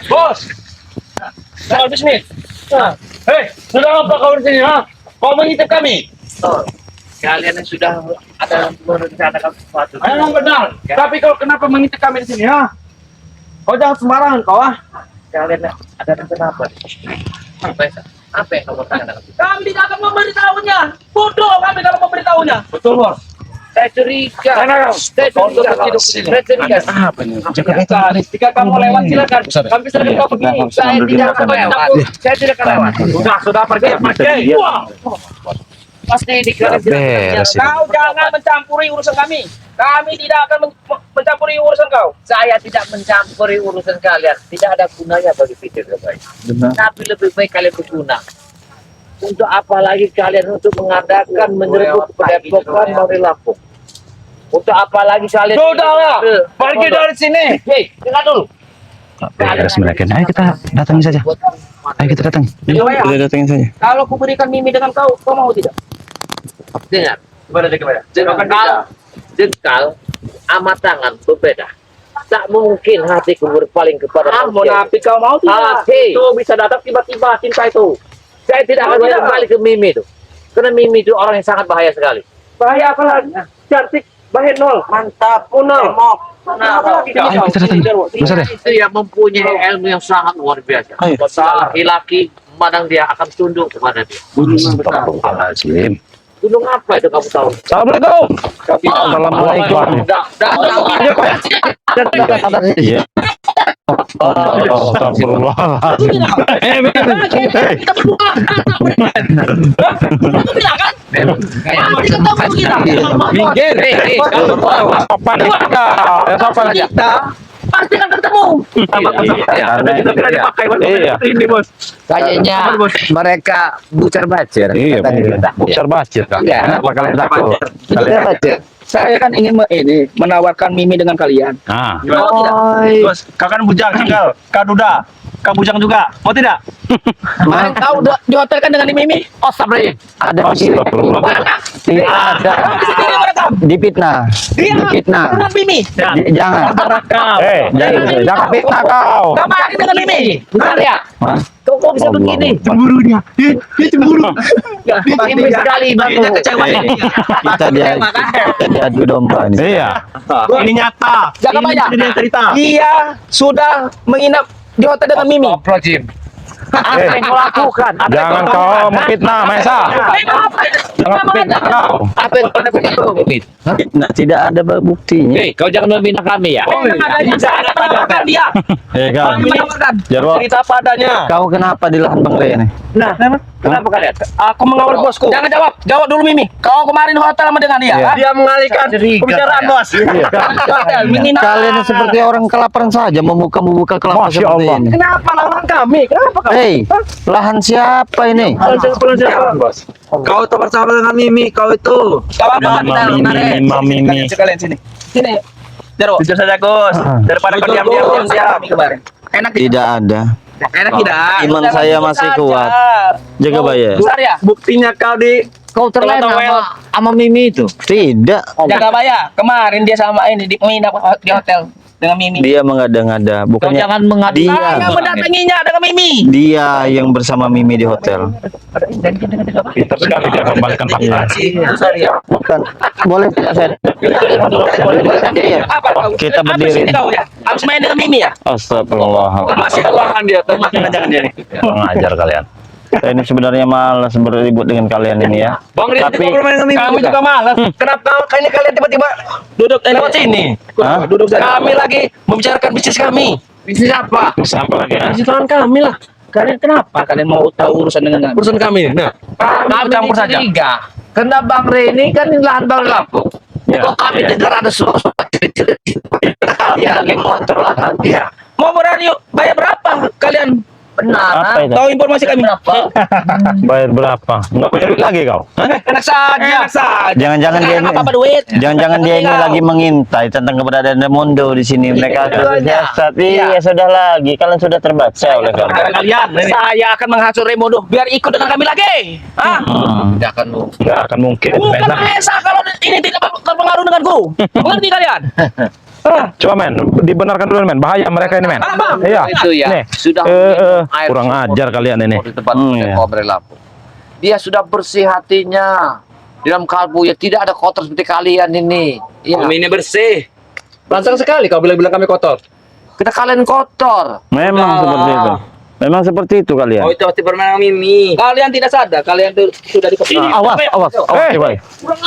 Bos, soal bisnis. Nah, sudah apa kau di sini? Kau mengintip kami? Oh, kalian yang sudah ada merencanakan sesuatu. Memang benar. Tapi kau kenapa mengintip kami di sini? Kau jangan sembarangan kau. Kalian ada rencana apa? Apa yang kamu tanyakan? Kami tidak akan memberitahunya. Bodoh kami kalau memberitahunya. Betul bos. Saya curiga. Saya curiga. Apa nih? Jika kamu lewat silakan. Kami silakan kau pergi. Saya tidak akan lewat. Saya tidak akan lewat. Sudah pergi. Pasti dikira Beres ini. Kau jangan mencampuri urusan kami. Kami tidak akan mencampuri urusan kau. saya tidak mencampuri urusan kalian. Tidak ada gunanya bagi pikir baik. Tapi lebih baik kalian berguna. Untuk apa lagi kalian untuk mengadakan menyerbu Padepokan Mori Lampung? Untuk apa lagi kalian? Sudahlah, pergi dari sini. Hei, dengar dulu. Beres mereka. Ayo kita datangi saja. Ayo kita datang. Kita datangin saja. Kalau kuberikan Mimi dengan kau mau tidak? Dengar. Gimana? Jengkal sama tangan berbeda. Tak mungkin hatiku berpaling kepada Munafik kau mau tidak? Hati. Itu bisa datang tiba-tiba cinta itu. Saya tidak akan kembali ke Mimi itu. Karena Mimi itu orang yang sangat bahaya sekali. Bahaya apa lagi? Cantik, bahaya nol. Mantap. Nol. Apa lagi? Ayo kita datang. Besar ya? Itu yang mempunyai ilmu yang sangat luar biasa. Ayo. Laki-laki memandang dia akan tunduk kepada dia. Astagfirullahaladzim. Gunung apa itu kamu tahu? Assalamualaikum. Assalamualaikum. Iya. Astagfirullahaladzim. Minggir. Sopan aja. Sopan aja. Pasti akan ketemu. Iya. Ini bos. Kayaknya mereka bucar bacir. Iya, besar bacir kan. Iya. Kenapa kalian takut? Bucar bacir. Saya kan ingin menawarkan Mimi dengan kalian. Nah, Mau tidak? Bos, kau kan bujang tinggal. Kau duda. Kau bujang juga. Mau tidak? Kemarin kau di hotel kan dengan Mimi? Oh, Sabri. ada Astagfirullah. Tidak ada. Dipitnah. Dipitnah. Dengan Mimi. Jangan. Kau. Jangan fitnah kau. Kemarin dengan Mimi. Benar ya? Kok bisa begini? Cemburu dia. Dia cemburu. Ini sekali batu. Kita diadu domba nih. Iya. Ini nyata. Jangan Ini banyak. dia cerita. Dia sudah menginap di hotel dengan Mimi. Apa yang kau lakukan? Jangan kau memfitnah, Maesa. Jangan fitnah kau. Apa yang kau lakukan? Nah, tidak ada buktinya. Hei, kau jangan membina kami ya. Jangan menawarkan dia. Kau. Kami menawarkan. Jarwo, Cerita padanya. kau kenapa di lahan Bang Ray ini? Nah, Kenapa kalian? aku mengawal bosku. Jangan jawab. Jawab dulu Mimi. Kau kemarin hotel sama dengan dia. Iya. ha? Dia mengalihkan Curiga pembicaraan saya. bos. Hotel, menginap. Kalian seperti orang kelaparan saja membuka kelapa Masya seperti Allah. ini. Kenapa lawan kami? Kenapa kau? Hei, lahan siapa ini? Bos. Kau tak bersama dengan Mimi, kau itu. Kau apa? Mimi. Sekalian sini. Sini. Jarwo. Jujur saja Gus. Daripada kau diam-diam. Kami kemarin. Enak Tidak ada. Enak tidak? Iman saya masih kuat. Jaga bayar. Besar ya? Buktinya kau di Kau terlena sama Mimi itu. Tidak. Jaga bayar. Kemarin dia sama ini di menginap di hotel dengan Mimi. Dia mengada-ngada. Kau Bukannya jangan mengadu. Dia. Saya mendatanginya dengan Mimi. dia yang bersama Mimi di hotel. Pintar sekali dia kembalikan fakta. Besar ya? Bukan. Boleh tidak saya? Iya. Apa kau? Kita Apa berdiri. sih kau ya? Harus main dengan Mimi ya? Astagfirullahaladzim. Masih kelahan dia, jangan dia nih. Mengajar kalian. Saya ini sebenarnya malas berribut dengan kalian ini ya. Bang Rizky Tapi- kau bermain dengan Mimi. Kami juga malas. Kenapa kayaknya kalian tiba-tiba duduk lewat sini? Hah? Duduk kami lagi membicarakan bisnis kami. Bisnis apa? Siapa lagi ya? Bisnis tangan kami lah. Kalian kenapa? Kalian mau tahu urusan dengan kami? Urusan kami. Nah, Kami campur saja. Curiga. Karena Bang Rey ini kan lahan Bang Lampung. Ya. Kok kami dengar ada suara kalian lagi kontrol lahan dia. Mau berani bayar berapa kalian? Benar. Apa itu? Tahu informasi kami? Berapa? Bayar berapa? Nggak punya duit lagi kau? Enak saja. Enak saja. Jangan-jangan dia ini, Apa duit? jangan-jangan dia ini lagi mengintai tentang keberadaan Mondo di sini. Mereka sudah siasat. Iya, sudah lagi. Kalian sudah terbaca oleh kalian. Kalian, saya akan menghasut Remodo biar ikut dengan kami lagi. Hah? Tidak akan lu. Nggak akan mungkin. Bukan Esa kalau ini tidak terpengaruh denganku. Mengerti kalian? Coba men, dibenarkan dulu men, bahaya mereka ini men. Iya. Itu ya, Nih. sudah air Kurang ajar kalian ini. di tempat Iya. Komre Lampung. Dia sudah bersih hatinya. Di dalam kalbu ya tidak ada kotor seperti kalian ini. Iya. Kami ini bersih. Langsung sekali kau bilang kami kotor. Kita kalian kotor. Memang seperti itu. Memang seperti itu kalian. Oh itu pasti bermain Mimi. Kalian tidak sadar, kalian tuh sudah dikepung. Awas, awas, awas, coba.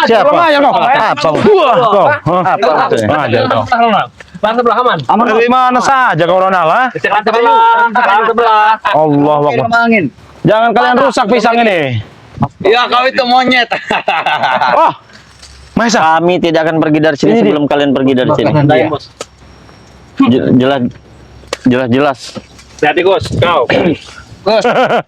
Siapa? Kurang ajar kau. Apa? Kau. Apa? Kurang ajar kau. Bang sebelah aman. Dari mana saja kau Ronald, ha? Sebelah. Allah Akbar. Jangan kalian rusak pisang ini. Ya kau itu monyet. Oh, Maisa. Kami tidak akan pergi dari sini sebelum kalian pergi dari sini. Jelas. Hati Gus, kau.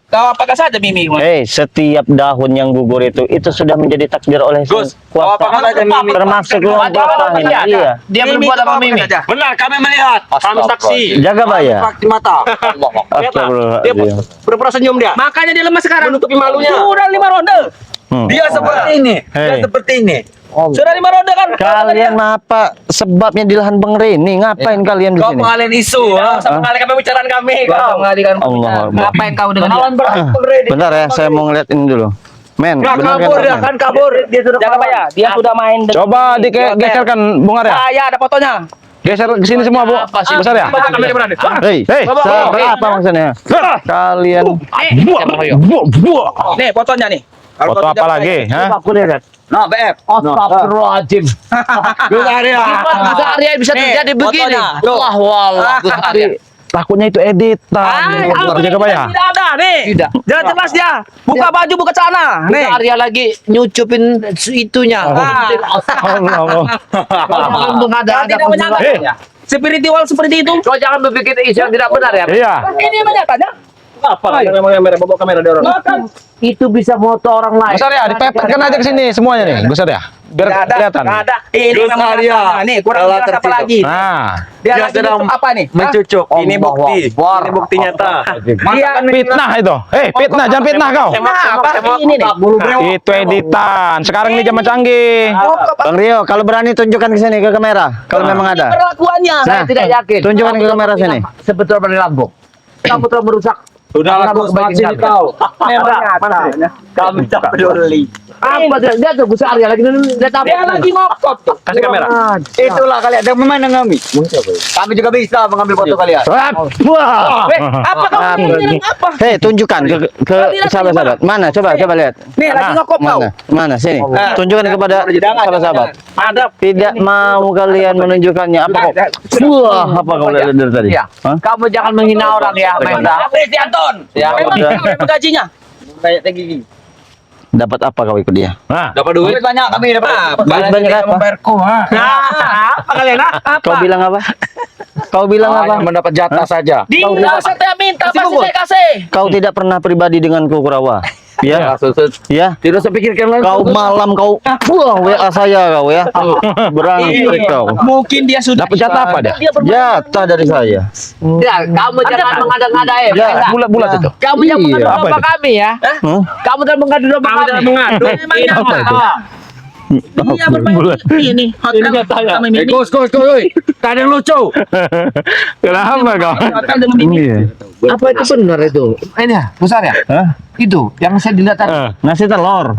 Kau apakah saja Mimi? Setiap daun yang gugur itu sudah menjadi takdir oleh Gus, Sang Kuasa. apakah saja Mimi? Termasuk bapak ini. Iya. Dia berbuat apa Mimi? Benar, kami melihat. Kami saksi. Jaga Baya. Fakti mata. Dia Astagfirullahaladzim. Pura-pura senyum dia. Makanya dia lemas sekarang. Menutupi malunya. Sudah 5 ronde. Dia seperti ini. Dia Hei. seperti ini. Sudah 5 ronde kan? Kalian apa sebabnya di lahan Bang Reni? Ngapain kalian di Kau sini? mengalih isu. Sama mengalihkan pembicaraan kami. Kau mengalihkan Allah Akbar. Apa yang kau dengan Bentar ya, saya mau ngeliat ini dulu. Men, benar kabur dia kan? kan kabur. Dia sudah Jangan Pak ya, dia sudah main. Coba digeserkan Bung Arya. Ya, ada fotonya. Geser ke sini semua, Bu. Apa sih? Besar ya? Hei, apa maksudnya? Kalian Nih fotonya nih. foto apa lagi, ha? Aku lihat. Nah, BF. Astagfirullahaladzim. Gus Arya. Gus Arya bisa terjadi begini. Wah, wallah. Gus Arya. Takutnya itu editan. Jaga Baya. Tidak ada nih. Tidak. Jangan jelas dia. Buka baju, buka celana. Gus Nih. Arya lagi nyucupin itunya. Allah. Jangan mengada-ada Tidak menyangka. Eh. Spiritual seperti itu. Kau jangan berpikir isu yang tidak benar ya. Iya. Ini menyatanya. Apa? Kamera bawa kamera dia orang. Itu bisa foto orang lain. Gus Arya, dipepetkan aja ke sini semuanya nih, Gus Arya. Biar kelihatan. Tidak ada. Ini Gus memang Arya. nyata. Nih, kurang Telah jelas apa tertidur. lagi? Nah, Dia Dia lagi sedang nutup apa nih? Hah? mencucuk. Ini Allah bukti. Akbar. Ini bukti nyata. Dia fitnah itu. Fitnah, jangan fitnah kau. apa? Ini nih. Itu editan. Sekarang ini zaman canggih. Bang Rio, kalau berani tunjukkan ke sini ke kamera. Kalau memang ada. Perlakuannya. Saya tidak yakin. tunjukkan ke kamera sini. Sebetulnya dari Lampung. Kamu telah merusak. Sudah Kamu Gus, kebaikan sini kami. kau. Memang nyata. Kami tak peduli. Apa dia tuh Gus Arya lagi lihat apa? Dia lagi ngopot tuh. Kasih kamera. Itulah kalian ada pemain dengan kami. Kami juga bisa mengambil foto kalian. Wah. Apa kamu ini apa? Hei, tunjukkan ke sahabat-sahabat. Mana? Coba lihat. Nih lagi ngokop kau. Mana? Sini. Tunjukkan kepada sahabat-sahabat. Ada. Tidak mau kalian menunjukkannya apa kok? Wah, apa kau lihat dari tadi? Ya. Hah? Kamu jangan menghina orang ya, Menda. Kristi Anton. Ya. Memang kau gajinya. Banyak tinggi. Dapat apa kau ikut dia? Nah, Dapat duit banyak kami dapat. Banyak apa? Apa kalian? Apa? Kau bilang apa? Kau bilang apa? Mendapat jatah saja. Dia saya minta pasti saya kasih. Kau tidak pernah pribadi denganku Kurawa. Ya, ya. Tidak usah pikirkan lagi. Kau malam kau WA saya kau ya. Berangkat kau. Mungkin dia sudah dapat jatah apa dia? Jatah dari saya. Ya, kamu jangan mengada-ngada ya. Ya, Menda. Bulat-bulat itu. Kamu jangan Iya. mengadu Apa domba itu? kami ya. Hah? Kamu jangan mengadu domba Kami kami. jangan mengadu. Memangnya Apa itu? Dia bermain ini hotel sama Mimi. Gus, oi. Tak ada yang lucu. Kenapa kau? Hotel dengan Mimi. Iya. Apa itu benar itu? Ini ya, besar ya? Hah? Itu yang saya dilihat tadi. Nasi telur.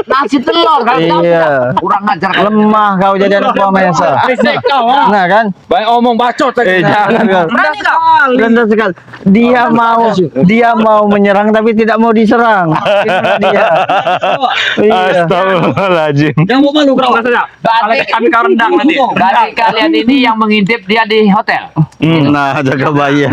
Nasi telur kalau kamu Iya. kurang ajar. Lemah kau jadi anak buah Mesa. Kau. Nah kan? Banyak omong bacot tadi. Jangan kau. Berani kau. Rendah sekali. Dia mau menyerang tapi tidak mau diserang. Itulah dia. Iya. Astagfirullahaladzim. Yang mau malu kau saja. Berarti Kami kau rendang nanti. Berarti kalian ini yang mengintip dia di hotel. Nah, jaga Baya.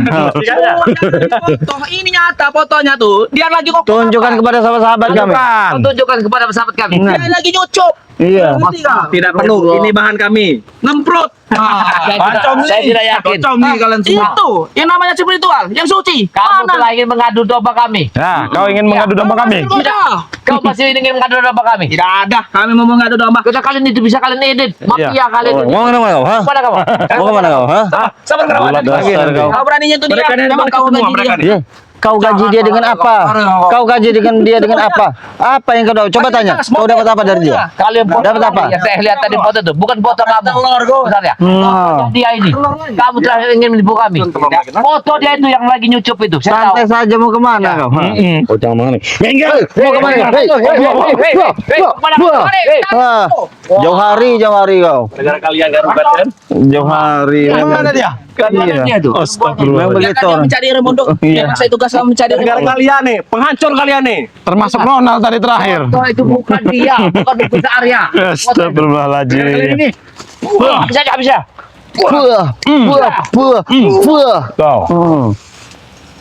Foto ini nyata fotonya tuh. Dia lagi ngokop. Tunjukkan kepada sahabat-sahabat kami. Kau tunjukkan kepada sahabat kami. Nah. Dia lagi nyucup. Iya. Ngerti kau? Tidak perlu. Ini bahan kami. Ngemprut. Saya tidak yakin. Kacau nih kalian semua. Itu yang namanya spiritual, yang suci. Kamu telah ingin mengadu domba kami. Nah, kau ingin mengadu domba kami? Tidak. Kau masih ingin mengadu domba kami. Tidak ada. Kami mau mengadu domba. Kita kalian itu bisa kalian edit. Mafia kalian. Oh, mau kemana kau? Hah? Mana kamu? Mau kemana kau? Hah? Sabar kau. Bulat dasar kau. Kau beraninya tuh dia. Mereka ini Memang balik kau semua gaji mereka dia. nih. Iya. Kau gaji dia dengan apa? Kau gaji dengan dia dengan apa? Apa yang kau dapat? Coba tanya. Kau dapat apa dari dia? Kalian foto Dapat apa? Yang saya lihat tadi foto itu bukan foto kamu. Misalnya, foto dia ini. Kamu terakhir ingin menipu kami. Foto dia itu yang lagi nyucup itu. Saya Santai tahu. saja mau kemana kau? Oh, jangan mana? Mau kemana? Ah, jauh hari kau. Negara kalian Garubat kan? Jauh hari. Mana dia? Dia itu. Memang begitu. Mencari remondo. Iya. Saya tugas kamu mencari Negara kalian nih, penghancur kalian nih. Termasuk Ronald tadi terakhir. Foto itu bukan dia, bukan buku Arya. Astagfirullahaladzim. Bisa. Kau.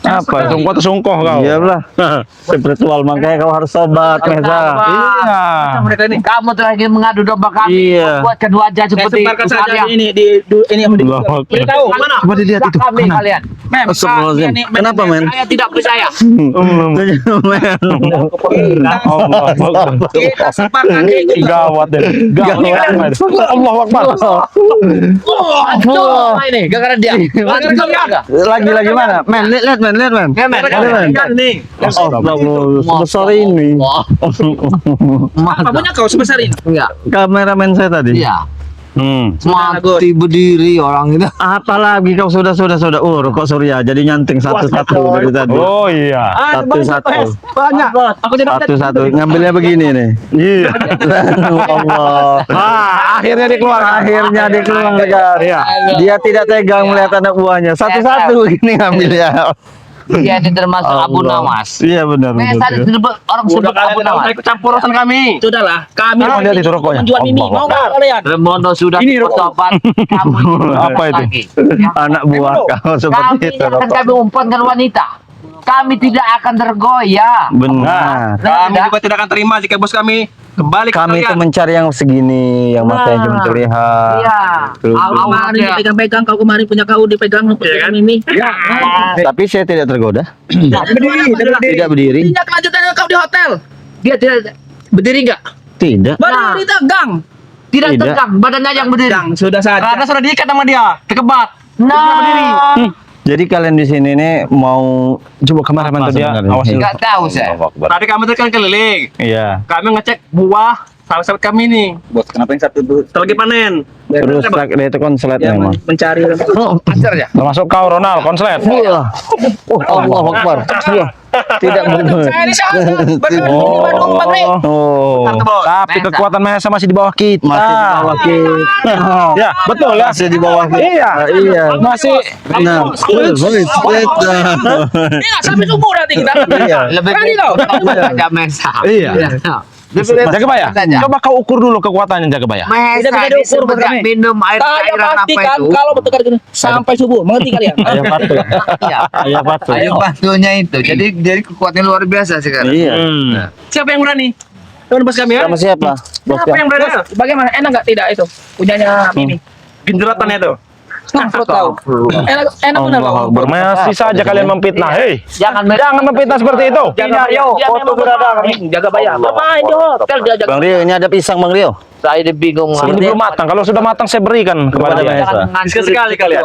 Apa? Sungkoh kau. Iya lah. Spiritual makanya kau harus sobat, Mesa. Iya. mereka ini. Kamu telah ingin mengadu domba kami. Iya. Buatkan wajah Saya seperti sebarkan saja Arya. ini ini yang Allahu Akbar. tahu mana? Coba dilihat itu. Kami kalian. Mem, Astagfirullahaladzim. Kenapa, men? Saya tidak percaya. Allah Akbar. Kita sebarkan itu. Gawat deh. Gawat. Allahu Akbar. Aduh, ini gara-gara dia. Lagi mana? Men, lihat men. Nih. Sebesar ini. Apa punya kau sebesar ini? Enggak. Kameramen saya tadi. Iya. Mati berdiri orang itu. Apalagi kau sudah. Kok Surya jadi nyanting satu-satu dari tadi. Oh iya. Satu-satu. Banyak. Aku tidak Satu-satu. Ngambilnya begini nih. Iya. Allah. Akhirnya dikeluarkan. Akhirnya dikeluarkan. Iya. Dia tidak tegang melihat anak buahnya. Satu-satu begini ngambilnya. Dia ini termasuk Abu Allah. Nawas. Iya benar. Saya tadi orang sebut Abu Nawas. ikut campur urusan kami. Sudahlah, kami Nah, lihat itu rokoknya. menjual ini. Allah. Mau nggak kalian? Remono sudah Ini rokok. bertobat. Kamu Apa itu? lagi. Anak buah kau seperti Kami itu. akan kami umpankan wanita. Kami tidak akan tergoyah. Benar. Kami juga tidak akan terima jika bos kami kembali ke Kami itu kalian. mencari yang segini, yang matanya cuma terlihat. Iya. Terus- Kemarin dipegang-pegang, kau kemarin punya kau dipegang pegang ini. Tapi saya tidak tergoda. Berdiri, Tidak berdiri. Tindak lanjutan kau di hotel. Dia tidak berdiri enggak? Tidak. Berdiri tegang. Tidak Tidak. tegang, badannya yang berdiri. Tegang sudah saja. Karena sudah diikat sama dia, terkebat. Nah, Jadi kalian di sini nih mau Coba kameramen tuh dia. sebenarnya? Awas dulu. enggak tahu saya. Tadi kami tuh kan keliling. Iya. Kami ngecek buah sahabat kami nih. Bos, kenapa yang satu tuh Lagi panen. Terus dia itu konslet memang. mencari Ajar ya. Termasuk kau Ronald konslet. Wah. Allah Akbar. Wah. Tidak benar. Oh. Tapi kekuatan Mesa masih di bawah kita. Masih di bawah kita. Ya, betul ya. Masih di bawah kita. Iya. Iya. Masih Nah, Ini nggak sampai subuh nanti kita. Iya. Lebih Kali kau. baca Mesa. Iya. Jagabaya. Coba kau ukur dulu kekuatannya Jagabaya. Mesa Tidak bisa ini diukur buat semenjak kami. minum air Saya cairan apa pastikan itu? kalau betul gini sampai subuh, mengerti kalian? Ayah patu. Iya. Ayah patu. Air batunya itu. Jadi kekuatannya luar biasa sekarang. Iya. Siapa yang berani? Tuan bos kami ya? Sama siapa? Bos Siapa yang berani? Bagaimana? Enak nggak tidak itu? Punyanya ini. Genjeratannya tuh. Perlu tahu. Enak benar kau. Masih saja kalian memfitnah. Hei, Jangan jangan memfitnah seperti itu. Tidak, yo. Foto sudah ada. Jaga bayar. Bermain di hotel dia jaga. Bang Rio, ini ada pisang Bang Rio. Saya bingung. Ini belum matang. Kalau sudah matang saya berikan kepada Kepada Mesa. Sekali sekali kalian.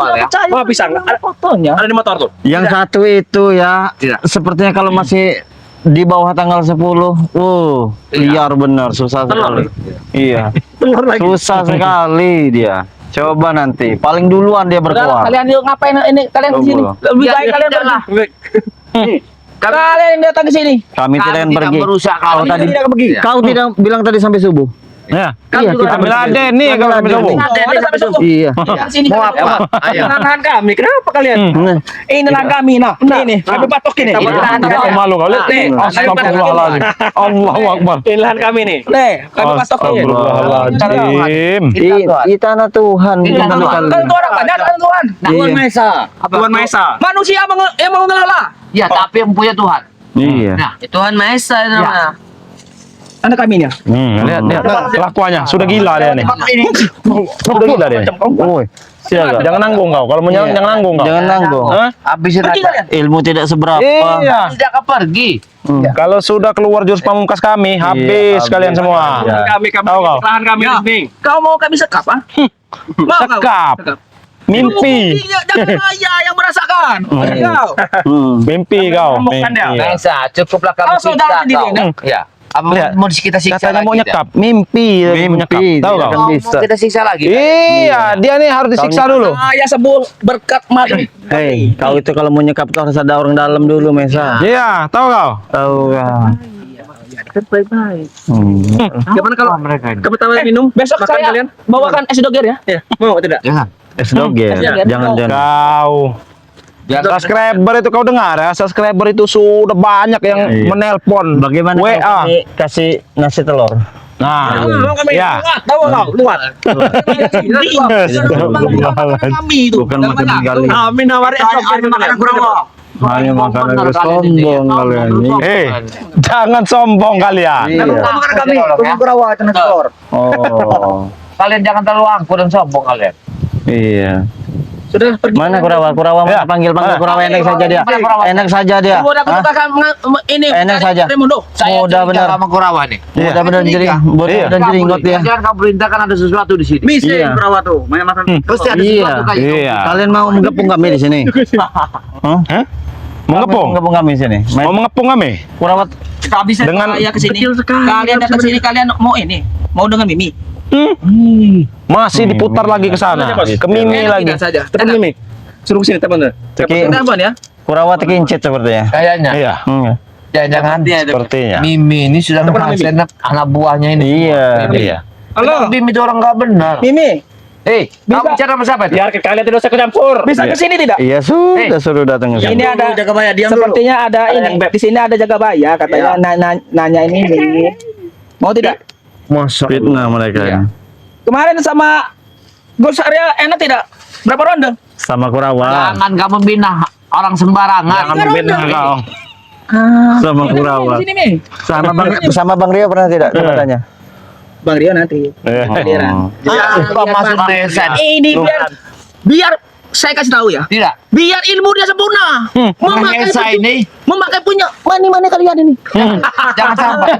Wah, pisang. Ada fotonya. Ada di motor tuh. Yang satu itu ya, Tidak. sepertinya kalau masih di bawah tanggal 10, liar benar, susah sekali. Iya, susah sekali dia. Coba nanti, paling duluan dia Udah, berkuat. kalian yuk ngapain ini? Kalian di sini. Coba. Lebih Ya, baik kalian tidak lah. pergi. Kalian yang datang ke sini. Kami tidak akan tidak pergi. merusak Kau kami. tadi, Tidak pergi. kau tidak bilang tadi sampai subuh. Ya. Iya, kita Ambil Aden nih kalau sampai subuh. Ada sampai subuh. Iya. Di sini Mau kalian. apa? Ayo. Lahan kami. Kenapa kalian? Nah, Ini lahan kami, nah. Ini, kami patok ini. Tidak malu kau lihat. Nih, Astagfirullahaladzim. Allahu Akbar. Ini lahan kami nih. Nih, kami patok ini. Astagfirullahaladzim. di tanah Tuhan, Di bukan tanah tanah Tuhan. Kan kalian. itu orang banyak, kan Tuhan. Iya. Maesa. Tuan Maesa. Manusia yang mengelola. Ya, tapi yang punya Tuhan. Iya. Nah, Tuhan Maha Esa itu namanya. Anak kami ini. Lihat kelakuannya sudah gila dia nih. Sudah gila dia. Woi, siaga. Jangan nanggung kau. Kalau mau nyerang Iya. jangan nanggung kau. Jangan nanggung. Hah? Habisin Pergi aja. kalian. Ilmu tidak seberapa. Iya. Tidak akan pergi. Kalau sudah keluar jurus pamungkas kami, habis habis. kalian semua. Iya. Kami Tahu kau? lahan kami di sini. Kau mau kami sekap, ah? Mau kau? Sekap. Mimpi. Jangan saya yang merasakan. Kau. Mimpi kau. Bukan dia. Mimpi. Bisa, cukuplah kamu Oh, saudara siksa sendiri, kau. Ya. Apa Lihat. mau kita siksa Katanya lagi? mau nyekap. Mimpi. Mimpi. Tahu kau? Kan Mau bisa. kita siksa lagi? Iya, dia nih harus disiksa dulu. Saya sebut berkat mati. Hei, kau itu kalau mau nyekap tuh harus ada orang dalam dulu, Mesa. Iya, tahu kau? Tahu kan? Kan baik-baik. Gimana kalau mereka ini? kamu tahu minum? Besok Makan saya kalian? bawakan es doger ya. Iya. Mau tidak? Jangan. Es doger. Jangan. Kau. Subscriber itu kau dengar ya, subscriber itu sudah banyak yang Iya. menelpon. Bagaimana WA. kalau kami kasih nasi telur? Nah, Kami ya. tahu kau luar. Kami itu. Bukan makan gali. Kami nawari es doger makanan kurang. Hanya makanan Benar kalian sombong ini ya. kalian ini. Jangan sombong kalian. Iya. Makanan kami Ya. kurawa itu telur. Oh, Kalian jangan terlalu angkuh dan sombong kalian. iya. Sudah pergi. Mana Kurawa? Kurawa Ya. panggil Kurawa, enak saja dia. Enak saja dia. Kamu udah Hah? kakak ini. Enak saja. Remondo. Mudah benar. Sama Kurawa nih. Mudah benar jering, Iya. dan jeringot ya. Jangan kamu perintahkan ada sesuatu di sini. Bisa Iya. kurawa tuh. Banyak makan. Pasti ada Iya. sesuatu kayak gitu. Iya. Kalian mau menggepung kami di sini? Hah? Hah? Mengepung? Menggepung kami di sini. Mau mengepung kami? Kurawa Kau bisa Dengan- ya ke sini. Kalian datang sini kalian mau ini. Mau dengan Mimi. Masih diputar lagi ke sana. Ke Mimi lagi. Tidak saja. Teman Mimi. Suruh sini teman. Teki- Kita abang ya. Kurawa tekincit sepertinya. Kayaknya. Iya, Jangan sepertinya. Mimi ini sudah Teman Mimi. menghasilkan anak buahnya ini. Iya. Iya. Halo. Mimi itu orang nggak benar. Mimi. Kamu Bisa. bicara sama siapa itu? Biar kalian tidak usah campur. Bisa ke sini tidak? Iya suruh datang ke Ini sini. ada jaga bayar, diam sepertinya ada ini. Di sini ada jaga bayar katanya nanya ini. Mau tidak? Masa Fitnah mereka Iya. ini. Kemarin sama Gus Arya enak tidak? Berapa ronde? Sama Kurawa. Jangan kamu bina orang sembarangan. Jangan membina kau. Sama Kurawa. Di sini Mi. Sama Bang Rio pernah tidak tanya? Bang Rio nanti. Oh. Apa masuk desa? Ini biar saya kasih tahu ya. Tidak. Biar ilmu dia sempurna. Memakai Mahesa ini memakai punya mana kalian ini. jangan sampai.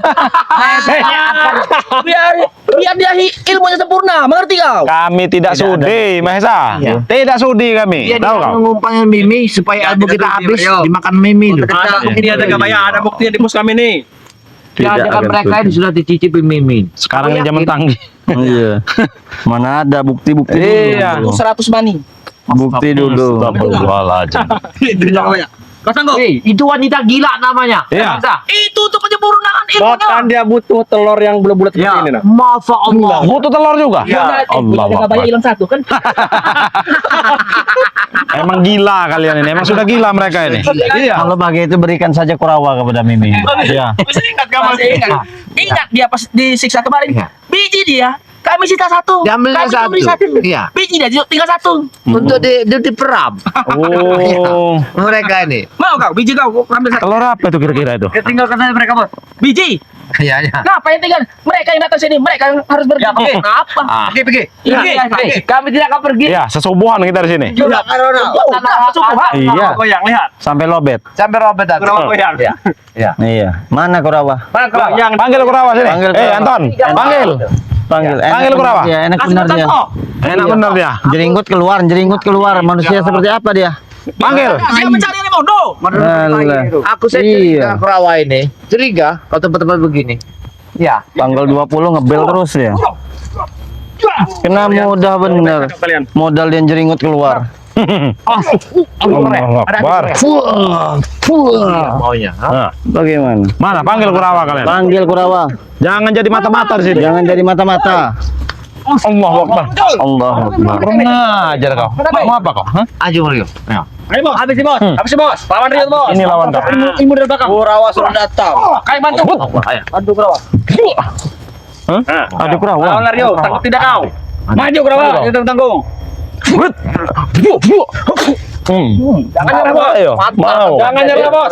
biar dia ilmunya sempurna. Mengerti kau? Kami tidak sudi, Mahesa. Iya. Tidak sudi kami. Dia Tahu kau? mengumpulkan Mimi supaya ilmu kita habis dimakan Mimi. loh. Ini ada bayar, ada buktinya di pos kami nih. Jangan akan mereka ini sudi. sudah dicicipi Mimi. Sekarang ini Aku zaman yakin. tanggi. Iya. Mana ada bukti-bukti Iya. dulu. 100 mani. Bukti dulu. Astagfirullahaladzim. Itu jangan banyak. Kau sanggup? Itu wanita gila namanya. Iya. Bisa. Itu untuk penyempurnaan ilmunya. Bahkan dia butuh telur yang bulat-bulat seperti ini. Nah. Masa Allah. Butuh telur juga? Ya, Allah jaga bayar Akbar. hilang satu kan? Emang gila kalian ini. Emang sudah gila mereka ini. Iya. Kalau bagi itu berikan saja Kurawa kepada Mimi. Iya. Masih ingat kamu? Masih ingat dia pas disiksa kemarin. Iya. Biji dia. Kami sita satu. Diambil Kami satu. beri satu. Iya. Biji dia tinggal satu. Untuk diperam. Oh. Mereka ini. Mau kau? Biji kau ambil satu. Telur apa itu kira-kira itu? Tinggalkan saja mereka, Bos. Biji. Kayaknya. Kenapa yang tinggal? Mereka yang datang sini. Mereka yang harus pergi. Apa? Pergi. Iya. Kami tidak akan pergi. Iya, sesubuhan kita di sini. Sudah. Iya. Goyang, lihat. Sampai lobet. Sampai robet tadi. Goyang. Iya. Iya. Mana Kurawa? Mana kau? Yang Panggil Kurawa sini. Panggil Kurawa. Anton, panggil. Panggil. Panggil benar Kurawa. dia, enak benar dia. Enak bener dia. Jeringut keluar. Manusia seperti apa dia? Panggil. Dia mencari Remondo. Alah. Aku saya Iya. curiga Kurawa ini. Curiga kalau tempat-tempat begini. Ya. Tanggal 20 ngebel terus ya. Kena mudah bener. Modal dia jeringut keluar. Allah Akbar. Maunya. Nah, Bagaimana? mana panggil Kurawa kalian? Panggil Kurawa. Jangan jadi mata-mata di sini. Jangan jadi mata-mata. Allah Akbar. Allah Akbar. Kurang ajar kau. Mau apa kau? Hah? Aju Mario. Ya. Ayo bos, habis bos. Habis bos. Lawan Rio bos. Ini lawan kau. Ilmu dari belakang. Kurawa sudah datang. Kayak bantu. Bantu Kurawa. Hah? Ada Kurawa. Lawan Rio, takut tidak kau. Maju Kurawa, kita tanggung. Jangan nyerah bos. Ayo, mau. Jangan nyerah bos.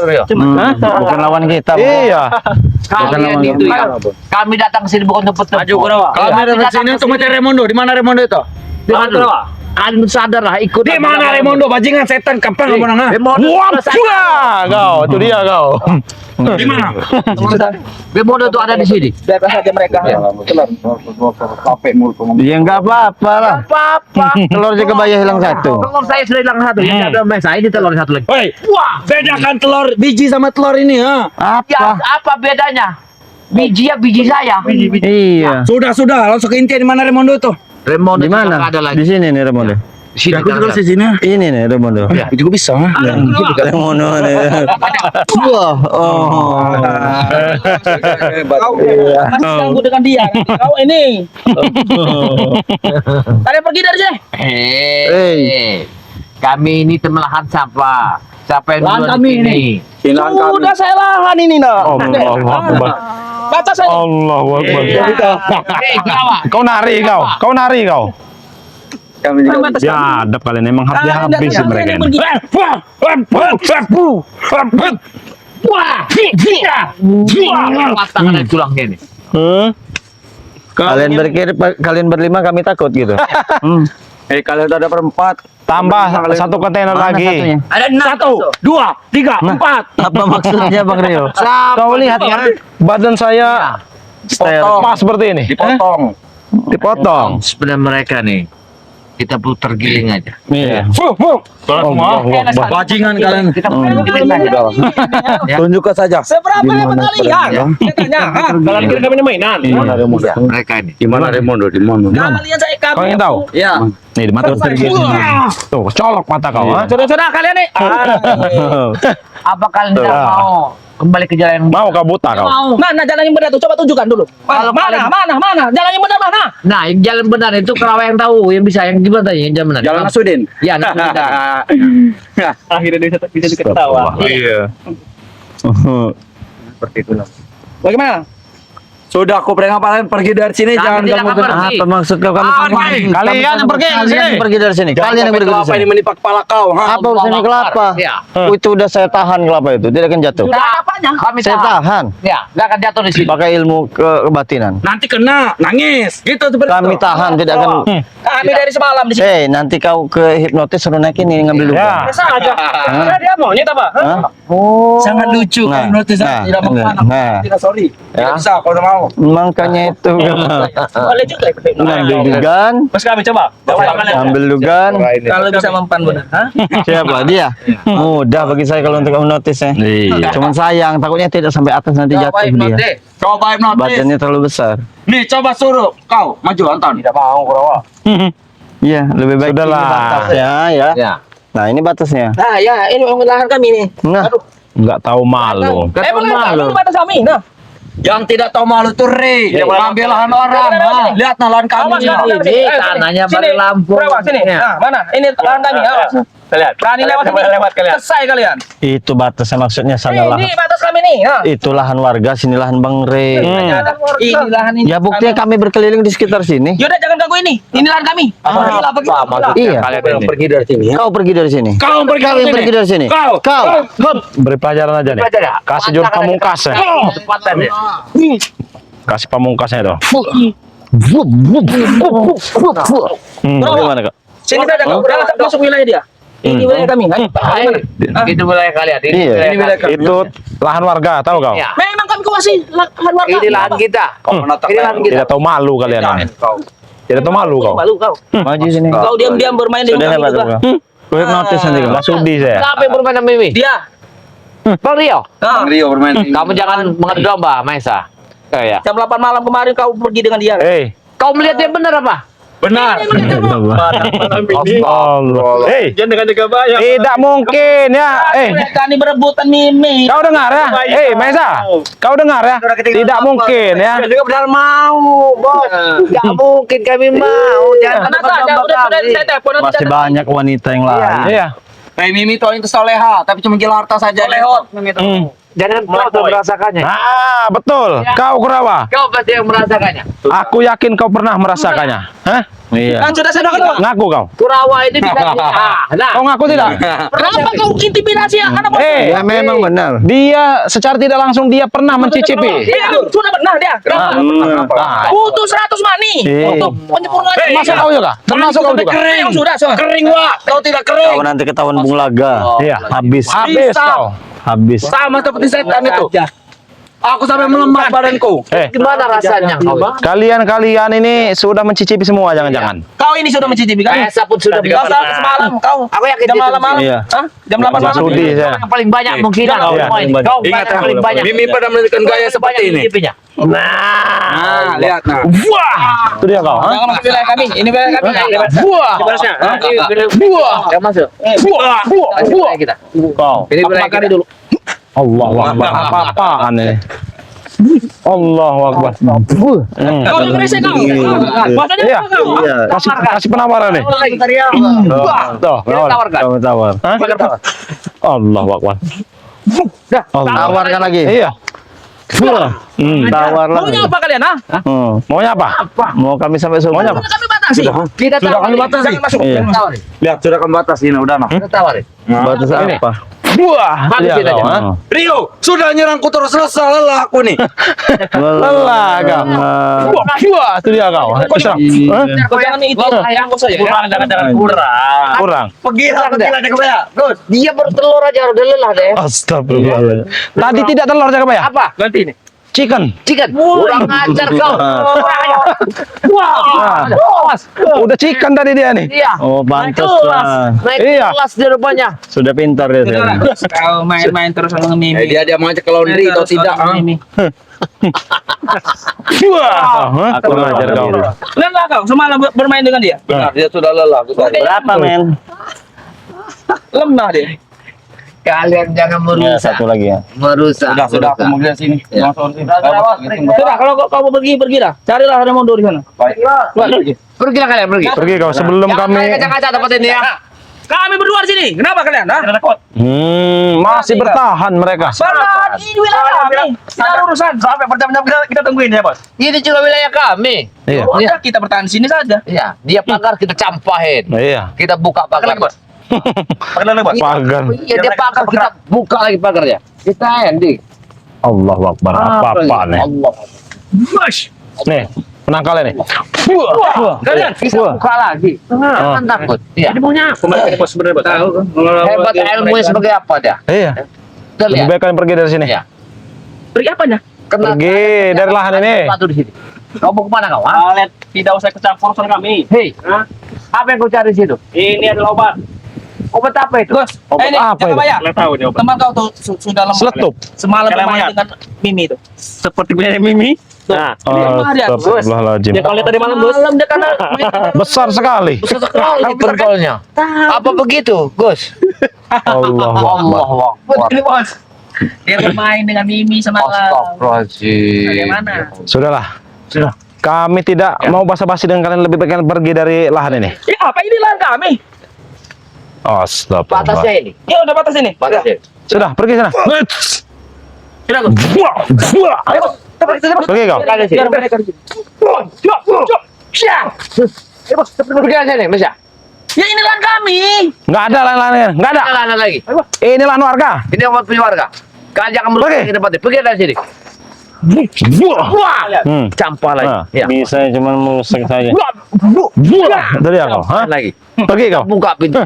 Hah? Bukan lawan kita. Bu. Iya. Kalian itu ya. Kami datang sini bukan untuk bertemu. Maju Kurawa. Kami datang sini untuk mencari Remondo. Di mana Remondo itu? Di mana Kurawa? Kalian sadarlah ikut. Di mana Remondo? Bajingan setan kapan kamu nang? Remondo. Wah, kau. Itu dia kau. Di mana? Bemodo tuh ada di sini. Biarkan saja mereka. Ya nggak apa-apa lah. Apa-apa. Telur jaga bayah hilang satu. Telur saya sudah hilang satu. Yang ada mesa ini telur satu lagi. Hei, wah, bedakan telur biji sama telur ini, ha? Ya, Apa? apa bedanya? Biji ya biji saya. Iya. Sudah, langsung ke inti di mana Remondo tuh? Remondo Di mana? Ada Di lagi. sini nih Remondo. Sini Aku juga kan. di sini. Ini nih Remondo. Ya. Aku juga bisa, ha? Remondo nih. Wah. Oh. Masih ganggu dengan dia. Kau ini. Kalian pergi dari sini. Hei. Kami ini temelahan sampah. Siapa yang Lahan duluan kami di sini? Sudah saya lahan ini nak. Allahu Akbar. Batas saya. Allahu Akbar. Hei, kawan. Kau nari kau. Ya, ada kalian emang harus dihabisin mereka ini. Patahkan dari tulangnya ini. Kalian berlima kami takut gitu. Kalian ada berempat. Tambah satu kontainer Mana lagi. satunya? Ada 1, 2, 3, 4. Apa maksudnya Bang Rio? Kau lihat ya. Badan saya pas seperti ini. Dipotong. Sebenarnya mereka nih, kita perlu tergiling aja. Iya. Bajingan kalian. Kita perlu tergiling aja. Ya. Tunjukkan saja. Seberapa hebat kalian? Ya. Katanya. Kalian kira kami ini mainan. Ya, mereka ini. Di mana Remondo? Di mana? Kalian saya kagum. Kau yang tahu? Ya. Nih, di mata tergini. Tuh, colok mata kau. ha? Saudara-saudara kalian nih. Apa kalian tidak mau kembali ke jalan yang Mau kau buta kau? Mana jalan yang benar tuh? Coba tunjukkan dulu. Kalau kalian- Mana? Jalan yang benar mana? Nah, yang jalan benar itu Kerawa yang tahu, yang bisa, yang gimana tadi, yang jalan benar. Jalan Nasudin. Ya, nah, Akhirnya bisa ketawa. Iya. Bagaimana? Sudah aku peringatkan pergi dari sini, jangan tidak ganggu akan pergi. Apa maksud kau? Kami Kalian yang pergi dari sini. pergi dari sini. Kalian yang pergi dari kelapa ini sini. menimpa kepala kau, ha? Apa urusannya kelapa? Ya. Itu udah saya tahan kelapa itu, tidak akan jatuh. Sudah apanya? Kami Saya tahan. tahan. Ya, nggak akan jatuh di sini. Pakai ilmu kebatinan. Nanti kena, nangis. Gitu seperti Kami itu. tahan, tidak akan. Kami dari semalam di sini. Nanti kau ke hipnotis suruh naik ini ngambil luka. Ya. Biasa aja. Ada dia monyet apa? Hah? Sangat lucu Nah, kalau notis nah, tidak mau nah, anak. nah. Tidak, sorry. Ya. Tidak bisa kalau mau. Makanya itu Boleh juga ikut hipnotis. ngambil dugan, Mas kami coba. ambil dugan. Kalau bisa mempan benar. Hah? Siapa dia? Mudah bagi saya kalau untuk hipnotis ya. Cuman sayang, takutnya tidak sampai atas nanti jatuh dia. Coba hipnotis. Badannya terlalu besar. Nih, coba suruh kau maju Anton. Tidak mau, Kurawa. Iya, lebih baik Sudahlah. ini batasnya ya. Ya. Nah, ini batasnya. Nah, ya ini lahan kami nih. Nah, Enggak tahu malu. Malu. Ini batas kami. Nah. Yang tidak tahu malu tuh Re. Ambil lahan orang. Ha. Lihat nah lahan kami. Awas, awas, Ini tanahnya sini. balik Lampung. Berapa? Sini. Ya. Nah, mana? Ini lahan kami. Awas. Lihat. Berani lewat sini. kalian. Selesai kalian. itu batasnya maksudnya sana Ini lahan. batas kami nih. Nah. Itu lahan warga, sini lahan Bang Re. Ini lahan ini. Ya buktinya kami berkeliling di sekitar sini. Yaudah jangan ganggu ini. Ini lahan kami. Gila begitu. Iya. Pergi dari sini. Kau pergi dari sini. Kau pergi Kau yang pergi dari sini. Kau. Kau. Beri pelajaran aja nih. Kasih jurus pamungkas ya. Tempatan ya. Kasih pamungkasnya tuh. Gimana kak? Sini saja kau. Jangan masuk wilayah dia. Ini wilayah kami. Ayo. Itu wilayah kalian. Ini Iya. wilayah wilayah kami. Itu lahan warga, tahu kau? Ya. Memang kami kuasai lahan warga. Ini lahan kita. Ini lahan kita. Tidak tahu malu kalian ini. Tidak tahu malu kau. Malu kau. Maju sini. Kau diam-diam bermain dengan Sudah kami hebat juga. kau. Kau hipnotis nanti kau. Enggak sudi saya. Siapa yang bermain sama Mimi? Dia. Bang Rio. Nah, Rio bermain. Kamu jangan mengadu domba, Maesa. Ya. jam 8 malam kemarin kau pergi dengan dia. Kau melihat yang benar apa? Benar. Allah. Jangan dengan jaga bayang. Tidak mungkin ya. Mereka ini berebutan Mimi. Kau dengar ya? Mesa. Kau dengar ya? Tidak mungkin ya. Juga benar mau, bos. Gak mungkin kami mau. Jangan Karena ada saja domba udah kami. saya telepon nanti Masih datang. banyak wanita yang lain. Iya. Mimi itu itu soleha, tapi cuma gila harta saja. Lehot. Jangan kau tuh merasakannya. Ah, betul. Kau Kurawa. Kau pasti yang merasakannya. Aku yakin kau pernah merasakannya. Hah? Iya. Kan sudah saya bilang. Ngaku kau. Kurawa ini tidak nah. Kau ngaku tidak? Kenapa kau intimidasi anak bos? Ya memang benar. Dia secara tidak langsung dia pernah mencicipi. Iya, sudah benar dia. Butuh 100 mani Eh. untuk penyempurnaan. Termasuk kau juga? Termasuk kau juga? Kering. Sudah. Kering, Wak. Kau tidak kering. Kau nanti ketahuan Bung Laga. Iya. Habis. Habis kau. Habis. Sama seperti setan itu. Aku sampai melemah badanku. Gimana rasanya kau? Kalian ini sudah mencicipi semua jangan-jangan. Kau ini sudah mencicipi kan? Saya pun sudah Kau semalam kau. Aku yakin Jam malam-malam. Iya. Hah? Jam 8 malam. Sudi saya. yang paling banyak mungkin kau Iya, semua ini. paling Kau Ingat yang paling banyak. Mimi pada menunjukkan gaya seperti ini. Nah, Lihat nah. Wah, itu dia kau. Hah? Jangan masuk wilayah kami. Ini wilayah kami. Wah, Yang masuk. wah, Kita. kau. Ini wilayah Makan kita. dulu. Allahu Akbar. Apa-apaan ini? Allahu Akbar. Kau udah beresek kau. Masanya Iya. apa kau? Iya. Kasih penawaran nih. Tuh, Tawarkan. Kamu tawar. Hah? Allahu Akbar. Allah. Tawarkan lagi. Iya. Tawar Maunya lagi. apa kalian, ha? Maunya apa? Mau kami sampai subuh. Maunya apa? Kami batasi. Kita Sudah kami tawarin. batasi. Jangan masuk. Iya. Jangan masuk. Tawarin. Lihat sudah kami batas ini udah nah. Kita tawarin. Batas Ini. apa? Wah, Habis iya kita kau. aja. Hah? Rio, sudah nyerangku terus lelah aku nih. Lelah kau. Wah, itu dia kau. Serang. Hah? Kau jangan itu. Ayang kau saja. Jangan kurang. Kurang. Pergi aku gila deh ya. Gus, dia bertelur aja udah lelah deh. Astagfirullahaladzim. Tadi tidak telur jaga ya? Apa? Ganti ini. Chicken. Chicken. Kurang ajar kau. Ah, udah chicken tadi dia nih. Iya. Oh, pantas lah. Naik Iya. kelas di rupanya. Sudah pintar dia sekarang. Kau main-main terus sama Mimi. Dia mengajak ke laundry atau tidak? Mimi. Wah, Aku ngajar kau. Lelah kau semalam bermain dengan dia. Benar, dia sudah lelah. Berapa, men? Lemah dia. Kalian jangan Ya, merusak. satu lagi ya. Merusak. Sudah aku mau lihat sini. Ya. Sudah, kalau kau mau pergi dah. Carilah Raimondo di sana. Pergilah kalian, pergi. Pergi kau sebelum Jangan main kami. kaca-kaca tempat ini ya. Kami berdua di sini. Kenapa kalian? Ha? Masih bertahan mereka. Bertahan, ini wilayah kami. Tidak ada urusan. Sampai berjam-jam kita tungguin ya, Bos. Ini juga wilayah kami. Iya. Udah, kita bertahan di sini saja. Iya, dia pagar kita campahin. Iya. Kita buka pagar. Pakai lagi, Bos. Pagar. Iya, dia pagar kita buka lagi pagarnya. Kita ending. Allahu Akbar. Apa-apa nih. Allah. Nih, penangkalnya nih. Kalian bisa buka lagi. Jangan takut. Iya. Maunya aku Bos sebenarnya, Bos. Tahu kan. Hebat ilmunya sebagai apa dia? Iya. Kita Lebih lihat. baik kalian pergi dari sini. Iya. Pergi apanya? Kena Pergi dari lahan ini. Batu di sini. Kau mau kemana kau? Ha? Kalian tidak usah kecampur urusan kami. Hei, apa yang kau cari di situ? Ini adalah obat. Obat apa itu? Gus, Obat ini apa jangan itu? bayar. Kalian tahu nih obat. Teman kau tuh sudah lemah. Seletup. Semalam Kalian bermain lihat. dengan Mimi itu. Seperti punya Mimi. Nah, Lemah dia. Astagfirullahaladzim. ya kalau lihat tadi malam, Bos. Malam dia karena Besar sekali. Sekali pentolnya. Apa begitu, Gus? Allahu Akbar. Ini bos. Dia bermain dengan Mimi semalam. Astagfirullahaladzim. Bagaimana? Sudahlah. Kami tidak mau basa-basi dengan kalian, lebih baik kalian pergi dari lahan ini. Ya apa ini lahan kami? Batasnya Astagfirullah. ini. Ya udah batas ini. Batasnya. Sudah, pergi sana. Sudah Gus. Ayo Bos. Kita pergi saja, Bos. Pergi kau. Pergi sini. Biar mereka di sini. Ayo, Bos, pergi aja nih, Mas ya. Ya ini lahan kami. Nggak ada lahan-lahannya. Nggak ada. Jalan lagi. Ini lahan warga. Ini obat punya warga. Kalian jangan Pergi. melukai ke tempatnya. Pergi dari sini. Campur lagi. Ah. Ya. Bisa cuma merusak saja. Itu dia kau. Hah? Lagi. Pergi kau. Buka pintu.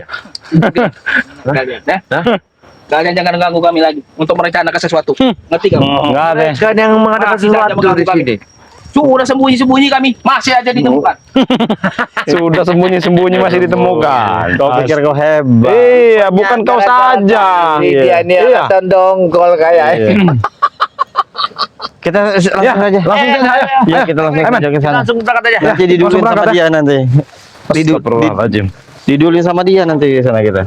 Kalian jangan ganggu kami lagi untuk merencanakan sesuatu. Ngerti kamu? Nggak ada. Kan yang mengadakan Ah, tidak ada sesuatu di mengganggu kami. sini. Sudah sembunyi-sembunyi kami, masih aja ditemukan. Sudah sembunyi-sembunyi masih ditemukan. Kau pikir kau hebat. Iya, bukan kau saja. Dia ini Iya. akan dongkol kayak. Iya. Kita langsung Ya, aja. langsung saja, ayo. Ya, kita langsung Ayo, Men. aja ke sana. Langsung berangkat aja. Nanti didulin langsung sama berangkat, dia nanti. Astagfirullahaladzim. Didulin sama dia nanti di sana kita.